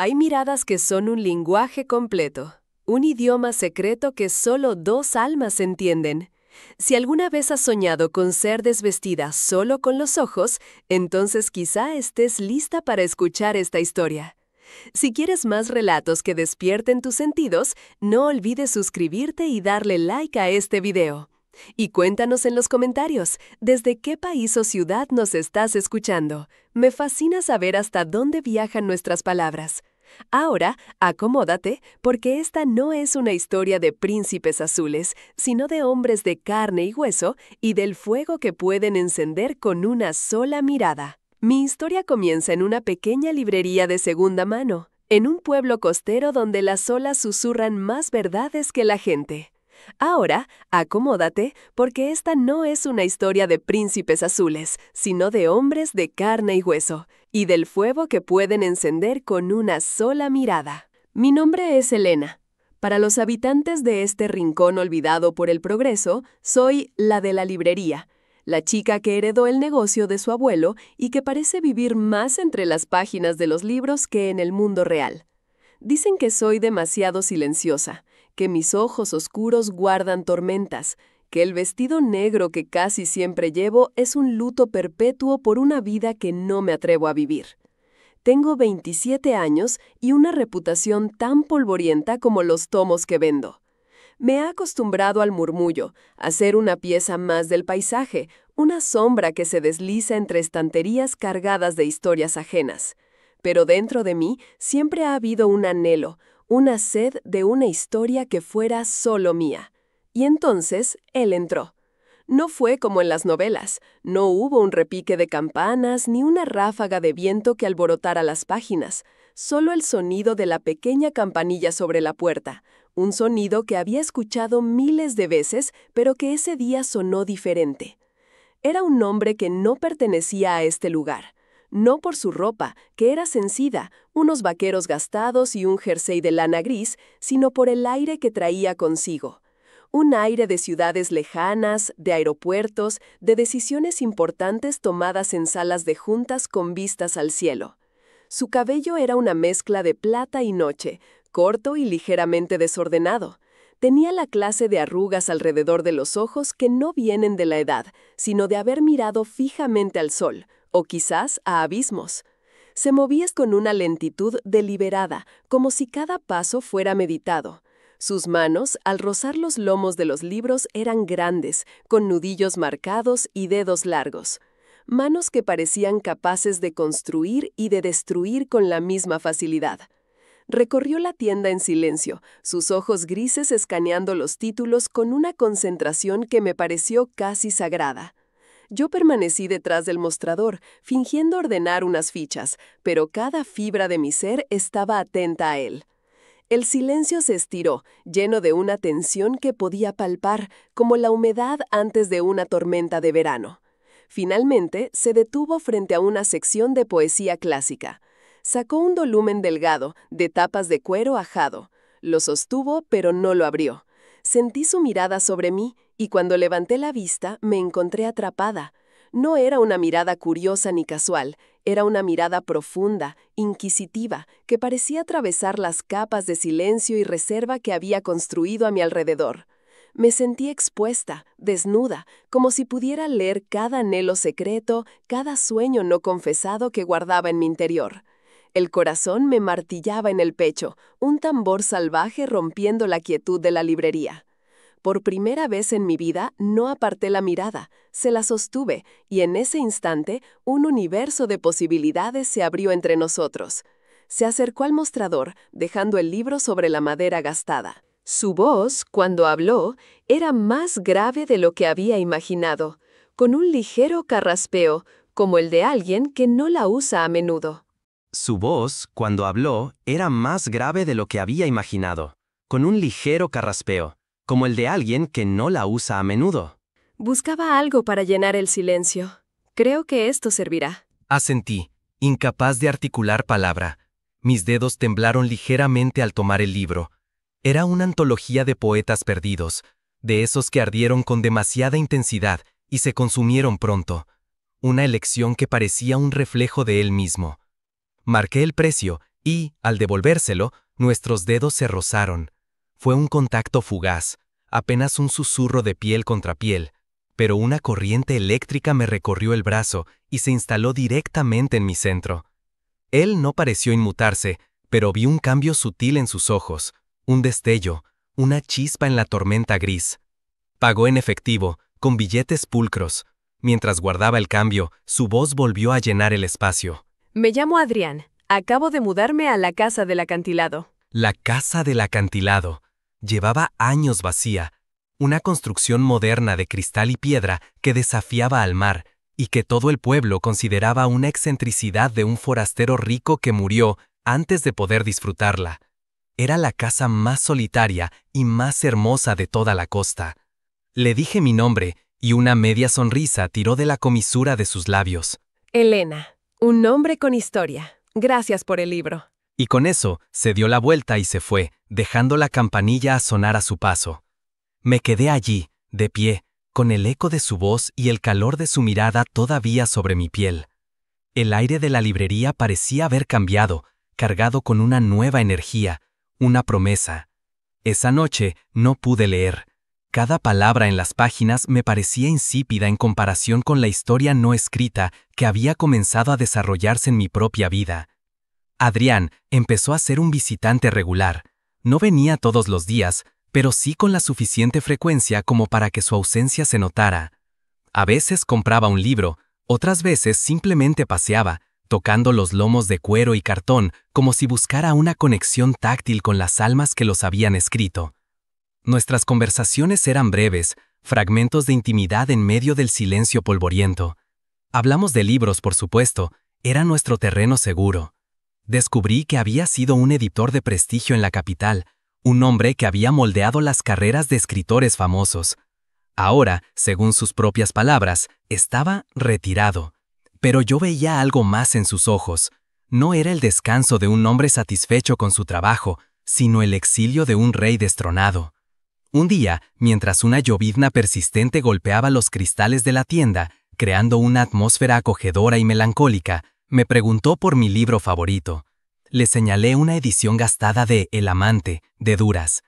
Hay miradas que son un lenguaje completo, un idioma secreto que solo dos almas entienden. Si alguna vez has soñado con ser desvestida solo con los ojos, entonces quizá estés lista para escuchar esta historia. Si quieres más relatos que despierten tus sentidos, no olvides suscribirte y darle like a este video. Y cuéntanos en los comentarios, ¿desde qué país o ciudad nos estás escuchando? Me fascina saber hasta dónde viajan nuestras palabras. Ahora, acomódate, porque esta no es una historia de príncipes azules, sino de hombres de carne y hueso y del fuego que pueden encender con una sola mirada. Mi historia comienza en una pequeña librería de segunda mano, en un pueblo costero donde las olas susurran más verdades que la gente. Ahora, acomódate, porque esta no es una historia de príncipes azules, sino de hombres de carne y hueso, y del fuego que pueden encender con una sola mirada. Mi nombre es Elena. Para los habitantes de este rincón olvidado por el progreso, soy la de la librería, la chica que heredó el negocio de su abuelo y que parece vivir más entre las páginas de los libros que en el mundo real. Dicen que soy demasiado silenciosa, que mis ojos oscuros guardan tormentas, que el vestido negro que casi siempre llevo es un luto perpetuo por una vida que no me atrevo a vivir. Tengo 27 años y una reputación tan polvorienta como los tomos que vendo. Me he acostumbrado al murmullo, a ser una pieza más del paisaje, una sombra que se desliza entre estanterías cargadas de historias ajenas. Pero dentro de mí siempre ha habido un anhelo, una sed de una historia que fuera solo mía. Y entonces él entró. No fue como en las novelas, no hubo un repique de campanas ni una ráfaga de viento que alborotara las páginas, solo el sonido de la pequeña campanilla sobre la puerta, un sonido que había escuchado miles de veces, pero que ese día sonó diferente. Era un hombre que no pertenecía a este lugar. No por su ropa, que era sencilla, unos vaqueros gastados y un jersey de lana gris, sino por el aire que traía consigo. Un aire de ciudades lejanas, de aeropuertos, de decisiones importantes tomadas en salas de juntas con vistas al cielo. Su cabello era una mezcla de plata y noche, corto y ligeramente desordenado. Tenía la clase de arrugas alrededor de los ojos que no vienen de la edad, sino de haber mirado fijamente al sol, o quizás a abismos. Se movía con una lentitud deliberada, como si cada paso fuera meditado. Sus manos, al rozar los lomos de los libros, eran grandes, con nudillos marcados y dedos largos. Manos que parecían capaces de construir y de destruir con la misma facilidad. Recorrió la tienda en silencio, sus ojos grises escaneando los títulos con una concentración que me pareció casi sagrada. Yo permanecí detrás del mostrador, fingiendo ordenar unas fichas, pero cada fibra de mi ser estaba atenta a él. El silencio se estiró, lleno de una tensión que podía palpar, como la humedad antes de una tormenta de verano. Finalmente, se detuvo frente a una sección de poesía clásica. Sacó un volumen delgado, de tapas de cuero ajado. Lo sostuvo, pero no lo abrió. Sentí su mirada sobre mí, y cuando levanté la vista, me encontré atrapada. No era una mirada curiosa ni casual, era una mirada profunda, inquisitiva, que parecía atravesar las capas de silencio y reserva que había construido a mi alrededor. Me sentí expuesta, desnuda, como si pudiera leer cada anhelo secreto, cada sueño no confesado que guardaba en mi interior. El corazón me martillaba en el pecho, un tambor salvaje rompiendo la quietud de la librería. Por primera vez en mi vida no aparté la mirada, se la sostuve, y en ese instante un universo de posibilidades se abrió entre nosotros. Se acercó al mostrador, dejando el libro sobre la madera gastada. Su voz, cuando habló, era más grave de lo que había imaginado, con un ligero carraspeo, como el de alguien que no la usa a menudo. Su voz, cuando habló, era más grave de lo que había imaginado, con un ligero carraspeo, como el de alguien que no la usa a menudo. Buscaba algo para llenar el silencio. Creo que esto servirá. Asentí, incapaz de articular palabra. Mis dedos temblaron ligeramente al tomar el libro. Era una antología de poetas perdidos, de esos que ardieron con demasiada intensidad y se consumieron pronto. Una elección que parecía un reflejo de él mismo. Marqué el precio Y, al devolvérselo, nuestros dedos se rozaron. Fue un contacto fugaz, apenas un susurro de piel contra piel, pero una corriente eléctrica me recorrió el brazo y se instaló directamente en mi centro. Él no pareció inmutarse, pero vi un cambio sutil en sus ojos, un destello, una chispa en la tormenta gris. Pagó en efectivo, con billetes pulcros. Mientras guardaba el cambio, su voz volvió a llenar el espacio. Me llamo Adrián. Acabo de mudarme a la casa del acantilado. La casa del acantilado. Llevaba años vacía. Una construcción moderna de cristal y piedra que desafiaba al mar y que todo el pueblo consideraba una excentricidad de un forastero rico que murió antes de poder disfrutarla. Era la casa más solitaria y más hermosa de toda la costa. Le dije mi nombre y una media sonrisa tiró de la comisura de sus labios. Elena, un nombre con historia. Gracias por el libro. Y con eso se dio la vuelta y se fue, dejando la campanilla a sonar a su paso. Me quedé allí, de pie, con el eco de su voz y el calor de su mirada todavía sobre mi piel. El aire de la librería parecía haber cambiado, cargado con una nueva energía, una promesa. Esa noche no pude leer. Cada palabra en las páginas me parecía insípida en comparación con la historia no escrita que había comenzado a desarrollarse en mi propia vida. Adrián empezó a ser un visitante regular. No venía todos los días, pero sí con la suficiente frecuencia como para que su ausencia se notara. A veces compraba un libro, otras veces simplemente paseaba, tocando los lomos de cuero y cartón como si buscara una conexión táctil con las almas que los habían escrito. Nuestras conversaciones eran breves, fragmentos de intimidad en medio del silencio polvoriento. Hablamos de libros, por supuesto, era nuestro terreno seguro. Descubrí que había sido un editor de prestigio en la capital, un hombre que había moldeado las carreras de escritores famosos. Ahora, según sus propias palabras, estaba retirado. Pero yo veía algo más en sus ojos. No era el descanso de un hombre satisfecho con su trabajo, sino el exilio de un rey destronado. Un día, mientras una llovizna persistente golpeaba los cristales de la tienda, creando una atmósfera acogedora y melancólica, me preguntó por mi libro favorito. Le señalé una edición gastada de El amante, de Duras.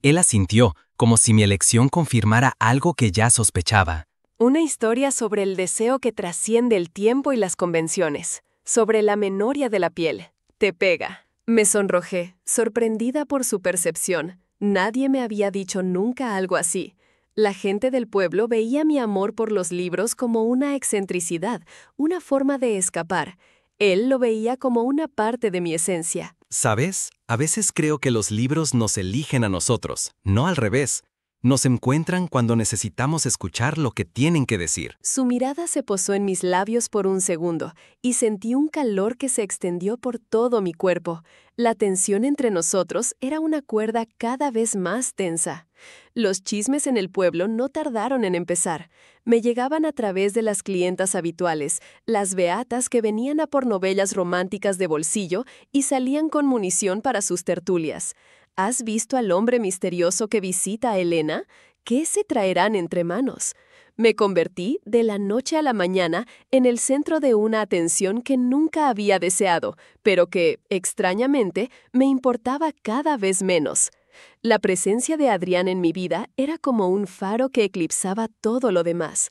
Él asintió, como si mi elección confirmara algo que ya sospechaba. Una historia sobre el deseo que trasciende el tiempo y las convenciones, sobre la memoria de la piel. Te pega. Me sonrojé, sorprendida por su percepción. Nadie me había dicho nunca algo así. La gente del pueblo veía mi amor por los libros como una excentricidad, una forma de escapar. Él lo veía como una parte de mi esencia. ¿Sabes? A veces creo que los libros nos eligen a nosotros, no al revés. Nos encuentran cuando necesitamos escuchar lo que tienen que decir. Su mirada se posó en mis labios por un segundo y sentí un calor que se extendió por todo mi cuerpo. La tensión entre nosotros era una cuerda cada vez más tensa. Los chismes en el pueblo no tardaron en empezar. Me llegaban a través de las clientas habituales, las beatas que venían a por novelas románticas de bolsillo y salían con munición para sus tertulias. ¿Has visto al hombre misterioso que visita a Elena? ¿Qué se traerán entre manos? Me convertí, de la noche a la mañana, en el centro de una atención que nunca había deseado, pero que, extrañamente, me importaba cada vez menos. La presencia de Adrián en mi vida era como un faro que eclipsaba todo lo demás.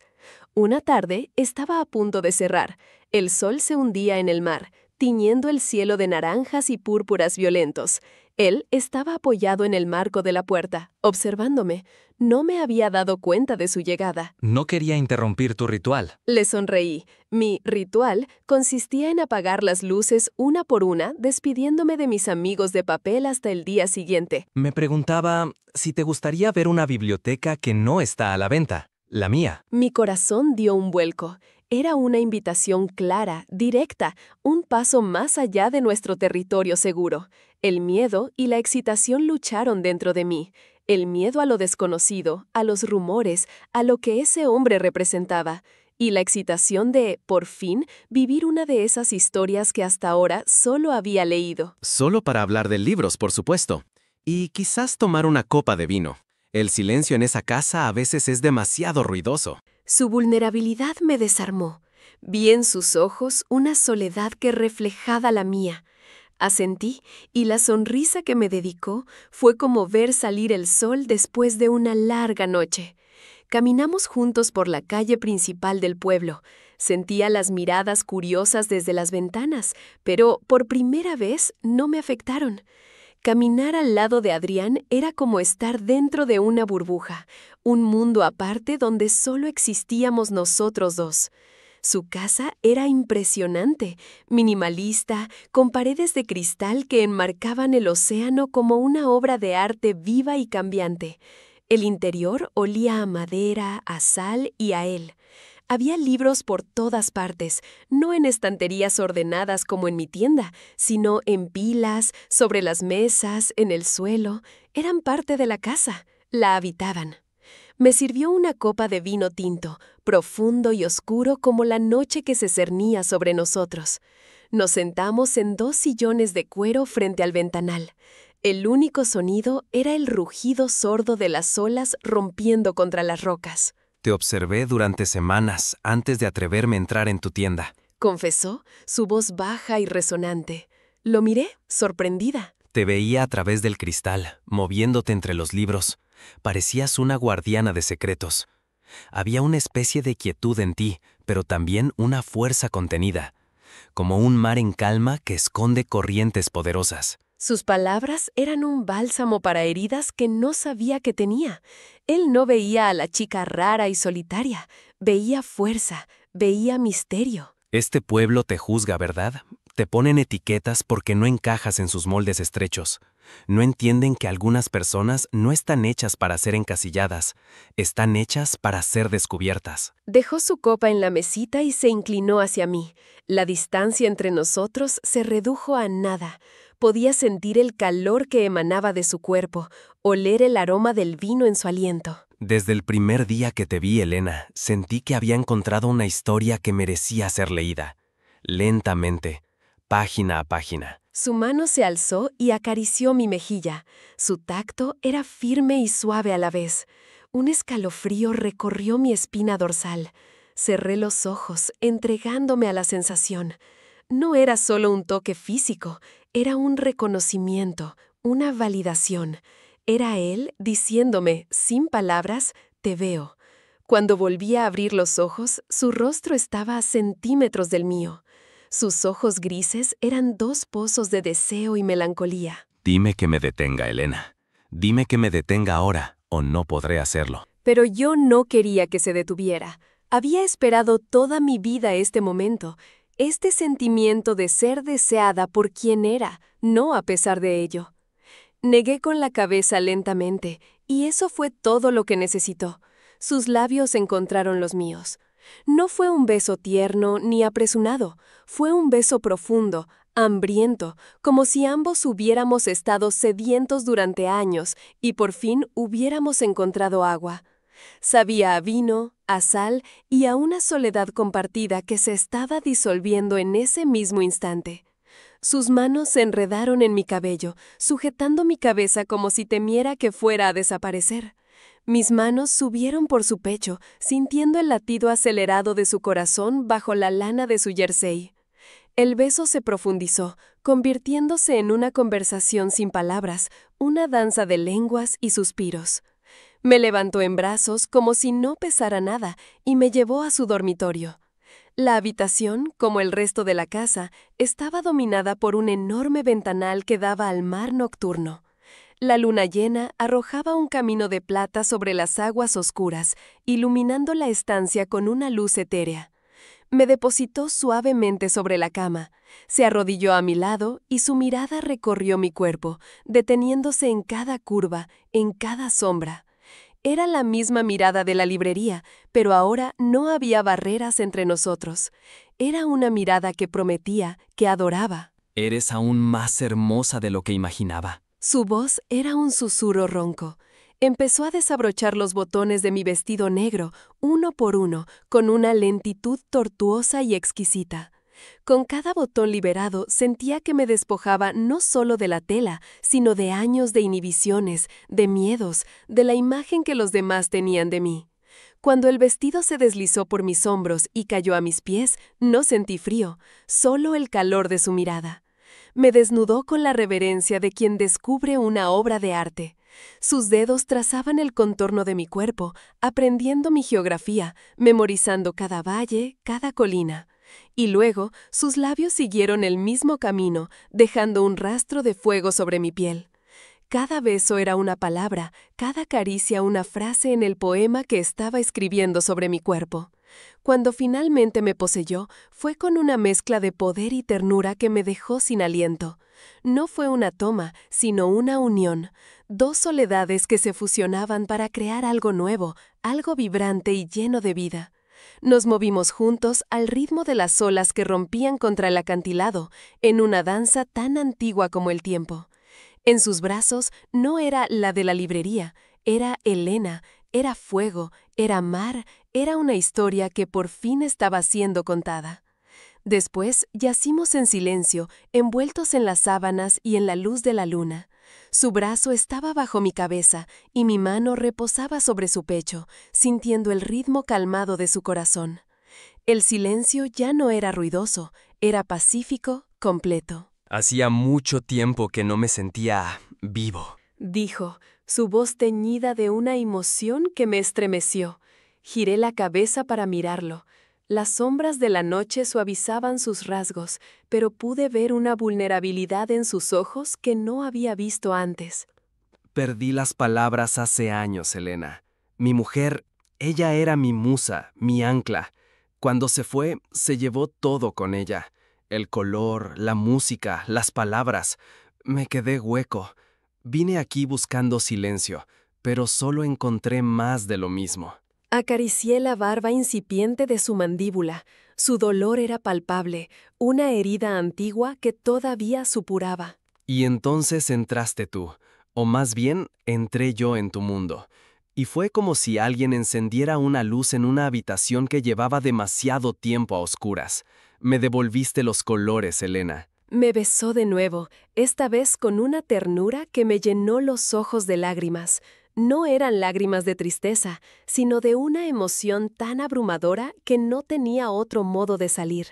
Una tarde estaba a punto de cerrar. El sol se hundía en el mar, tiñendo el cielo de naranjas y púrpuras violentos. Él estaba apoyado en el marco de la puerta, observándome. No me había dado cuenta de su llegada. No quería interrumpir tu ritual. Le sonreí. Mi ritual consistía en apagar las luces una por una, despidiéndome de mis amigos de papel hasta el día siguiente. Me preguntaba si te gustaría ver una biblioteca que no está a la venta, la mía. Mi corazón dio un vuelco. Era una invitación clara, directa, un paso más allá de nuestro territorio seguro. El miedo y la excitación lucharon dentro de mí. El miedo a lo desconocido, a los rumores, a lo que ese hombre representaba. Y la excitación de, por fin, vivir una de esas historias que hasta ahora solo había leído. Solo para hablar de libros, por supuesto. Y quizás tomar una copa de vino. El silencio en esa casa a veces es demasiado ruidoso. Su vulnerabilidad me desarmó. Vi en sus ojos una soledad que reflejaba la mía. Asentí, y la sonrisa que me dedicó fue como ver salir el sol después de una larga noche. Caminamos juntos por la calle principal del pueblo. Sentía las miradas curiosas desde las ventanas, pero por primera vez no me afectaron. Caminar al lado de Adrián era como estar dentro de una burbuja, un mundo aparte donde solo existíamos nosotros dos. Su casa era impresionante, minimalista, con paredes de cristal que enmarcaban el océano como una obra de arte viva y cambiante. El interior olía a madera, a sal y a él. Había libros por todas partes, no en estanterías ordenadas como en mi tienda, sino en pilas, sobre las mesas, en el suelo. Eran parte de la casa, la habitaban. Me sirvió una copa de vino tinto, profundo y oscuro como la noche que se cernía sobre nosotros. Nos sentamos en 2 sillones de cuero frente al ventanal. El único sonido era el rugido sordo de las olas rompiendo contra las rocas. Te observé durante semanas antes de atreverme a entrar en tu tienda. Confesó, su voz baja y resonante. Lo miré, sorprendida. Te veía a través del cristal, moviéndote entre los libros. Parecías una guardiana de secretos. Había una especie de quietud en ti, pero también una fuerza contenida, como un mar en calma que esconde corrientes poderosas. Sus palabras eran un bálsamo para heridas que no sabía que tenía. Él no veía a la chica rara y solitaria, veía fuerza, veía misterio. Este pueblo te juzga, ¿verdad? Te ponen etiquetas porque no encajas en sus moldes estrechos. No entienden que algunas personas no están hechas para ser encasilladas, están hechas para ser descubiertas. Dejó su copa en la mesita y se inclinó hacia mí. La distancia entre nosotros se redujo a nada. Podía sentir el calor que emanaba de su cuerpo, oler el aroma del vino en su aliento. Desde el primer día que te vi, Elena, sentí que había encontrado una historia que merecía ser leída. Lentamente, página a página. Su mano se alzó y acarició mi mejilla. Su tacto era firme y suave a la vez. Un escalofrío recorrió mi espina dorsal. Cerré los ojos, entregándome a la sensación. No era solo un toque físico, era un reconocimiento, una validación. Era él diciéndome, sin palabras, te veo. Cuando volví a abrir los ojos, su rostro estaba a centímetros del mío. Sus ojos grises eran 2 pozos de deseo y melancolía. Dime que me detenga, Elena. Dime que me detenga ahora, o no podré hacerlo. Pero yo no quería que se detuviera. Había esperado toda mi vida este momento, este sentimiento de ser deseada por quien era, no a pesar de ello. Negué con la cabeza lentamente, y eso fue todo lo que necesitó. Sus labios encontraron los míos. No fue un beso tierno ni apresurado, fue un beso profundo, hambriento, como si ambos hubiéramos estado sedientos durante años y por fin hubiéramos encontrado agua. Sabía a vino, a sal y a una soledad compartida que se estaba disolviendo en ese mismo instante. Sus manos se enredaron en mi cabello, sujetando mi cabeza como si temiera que fuera a desaparecer. Mis manos subieron por su pecho, sintiendo el latido acelerado de su corazón bajo la lana de su jersey. El beso se profundizó, convirtiéndose en una conversación sin palabras, una danza de lenguas y suspiros. Me levantó en brazos como si no pesara nada y me llevó a su dormitorio. La habitación, como el resto de la casa, estaba dominada por un enorme ventanal que daba al mar nocturno. La luna llena arrojaba un camino de plata sobre las aguas oscuras, iluminando la estancia con una luz etérea. Me depositó suavemente sobre la cama, se arrodilló a mi lado y su mirada recorrió mi cuerpo, deteniéndose en cada curva, en cada sombra. Era la misma mirada de la librería, pero ahora no había barreras entre nosotros. Era una mirada que prometía, que adoraba. Eres aún más hermosa de lo que imaginaba. Su voz era un susurro ronco. Empezó a desabrochar los botones de mi vestido negro, uno por uno, con una lentitud tortuosa y exquisita. Con cada botón liberado sentía que me despojaba no solo de la tela, sino de años de inhibiciones, de miedos, de la imagen que los demás tenían de mí. Cuando el vestido se deslizó por mis hombros y cayó a mis pies, no sentí frío, solo el calor de su mirada. Me desnudó con la reverencia de quien descubre una obra de arte. Sus dedos trazaban el contorno de mi cuerpo, aprendiendo mi geografía, memorizando cada valle, cada colina. Y luego, sus labios siguieron el mismo camino, dejando un rastro de fuego sobre mi piel. Cada beso era una palabra, cada caricia una frase en el poema que estaba escribiendo sobre mi cuerpo. Cuando finalmente me poseyó, fue con una mezcla de poder y ternura que me dejó sin aliento. No fue una toma, sino una unión, dos soledades que se fusionaban para crear algo nuevo, algo vibrante y lleno de vida. Nos movimos juntos al ritmo de las olas que rompían contra el acantilado, en una danza tan antigua como el tiempo. En sus brazos no era la de la librería, era Elena, era fuego, era mar, era una historia que por fin estaba siendo contada. Después yacimos en silencio, envueltos en las sábanas y en la luz de la luna. Su brazo estaba bajo mi cabeza y mi mano reposaba sobre su pecho, sintiendo el ritmo calmado de su corazón. El silencio ya no era ruidoso, era pacífico, completo. Hacía mucho tiempo que no me sentía vivo. Dijo, su voz teñida de una emoción que me estremeció. Giré la cabeza para mirarlo. Las sombras de la noche suavizaban sus rasgos, pero pude ver una vulnerabilidad en sus ojos que no había visto antes. Perdí las palabras hace años, Elena. Mi mujer, ella era mi musa, mi ancla. Cuando se fue, se llevó todo con ella. El color, la música, las palabras. Me quedé hueco. Vine aquí buscando silencio, pero solo encontré más de lo mismo. Acaricié la barba incipiente de su mandíbula. Su dolor era palpable, una herida antigua que todavía supuraba. Y entonces entraste tú, o más bien entré yo en tu mundo. Y fue como si alguien encendiera una luz en una habitación que llevaba demasiado tiempo a oscuras. Me devolviste los colores, Elena. Me besó de nuevo, esta vez con una ternura que me llenó los ojos de lágrimas. No eran lágrimas de tristeza, sino de una emoción tan abrumadora que no tenía otro modo de salir.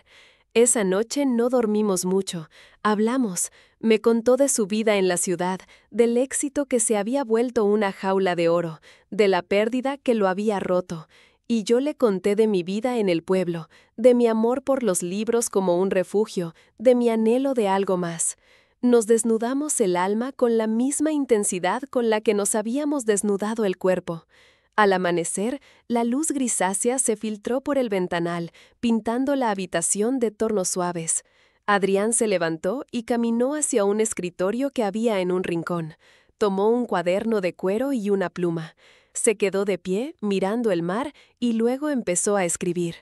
Esa noche no dormimos mucho. Hablamos. Me contó de su vida en la ciudad, del éxito que se había vuelto una jaula de oro, de la pérdida que lo había roto. Y yo le conté de mi vida en el pueblo, de mi amor por los libros como un refugio, de mi anhelo de algo más. Nos desnudamos el alma con la misma intensidad con la que nos habíamos desnudado el cuerpo. Al amanecer, la luz grisácea se filtró por el ventanal, pintando la habitación de tonos suaves. Adrián se levantó y caminó hacia un escritorio que había en un rincón. Tomó un cuaderno de cuero y una pluma. Se quedó de pie, mirando el mar, y luego empezó a escribir.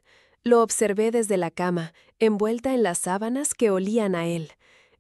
Lo observé desde la cama, envuelta en las sábanas que olían a él.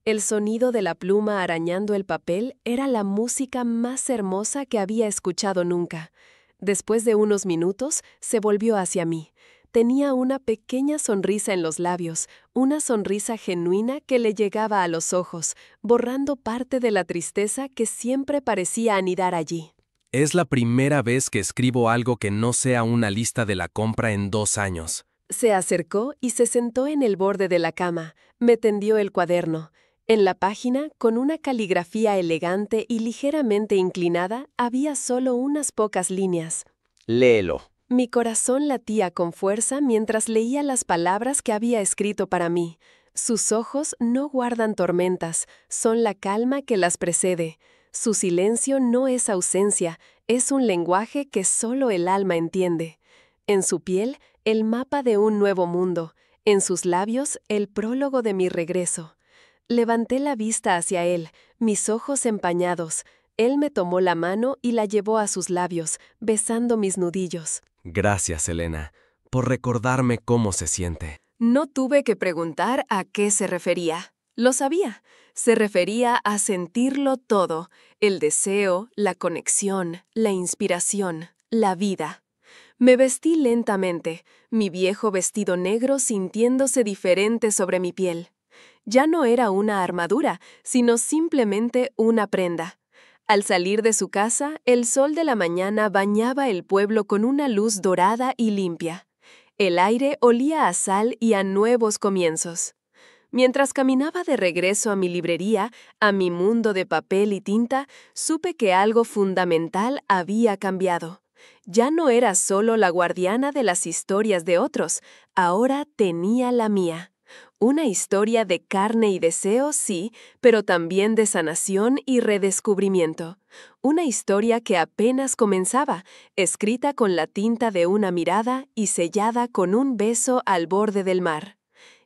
El sonido de la pluma arañando el papel era la música más hermosa que había escuchado nunca. Después de unos minutos, se volvió hacia mí. Tenía una pequeña sonrisa en los labios, una sonrisa genuina que le llegaba a los ojos, borrando parte de la tristeza que siempre parecía anidar allí. Es la primera vez que escribo algo que no sea una lista de la compra en 2 años. Se acercó y se sentó en el borde de la cama. Me tendió el cuaderno. En la página, con una caligrafía elegante y ligeramente inclinada, había solo unas pocas líneas. Léelo. Mi corazón latía con fuerza mientras leía las palabras que había escrito para mí. Sus ojos no guardan tormentas, son la calma que las precede. Su silencio no es ausencia, es un lenguaje que solo el alma entiende. En su piel, el mapa de un nuevo mundo. En sus labios, el prólogo de mi regreso. Levanté la vista hacia él, mis ojos empañados. Él me tomó la mano y la llevó a sus labios, besando mis nudillos. Gracias, Elena, por recordarme cómo se siente. No tuve que preguntar a qué se refería. Lo sabía. Se refería a sentirlo todo, el deseo, la conexión, la inspiración, la vida. Me vestí lentamente, mi viejo vestido negro sintiéndose diferente sobre mi piel. Ya no era una armadura, sino simplemente una prenda. Al salir de su casa, el sol de la mañana bañaba el pueblo con una luz dorada y limpia. El aire olía a sal y a nuevos comienzos. Mientras caminaba de regreso a mi librería, a mi mundo de papel y tinta, supe que algo fundamental había cambiado. Ya no era solo la guardiana de las historias de otros, ahora tenía la mía. Una historia de carne y deseo, sí, pero también de sanación y redescubrimiento. Una historia que apenas comenzaba, escrita con la tinta de una mirada y sellada con un beso al borde del mar.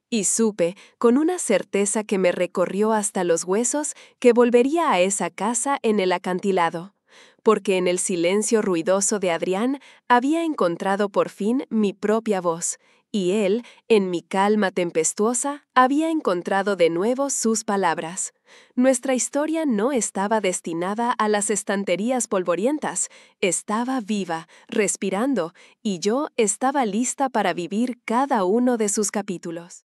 Y supe, con una certeza que me recorrió hasta los huesos, que volvería a esa casa en el acantilado. Porque en el silencio ruidoso de Adrián había encontrado por fin mi propia voz, y él, en mi calma tempestuosa, había encontrado de nuevo sus palabras. Nuestra historia no estaba destinada a las estanterías polvorientas, estaba viva, respirando, y yo estaba lista para vivir cada uno de sus capítulos.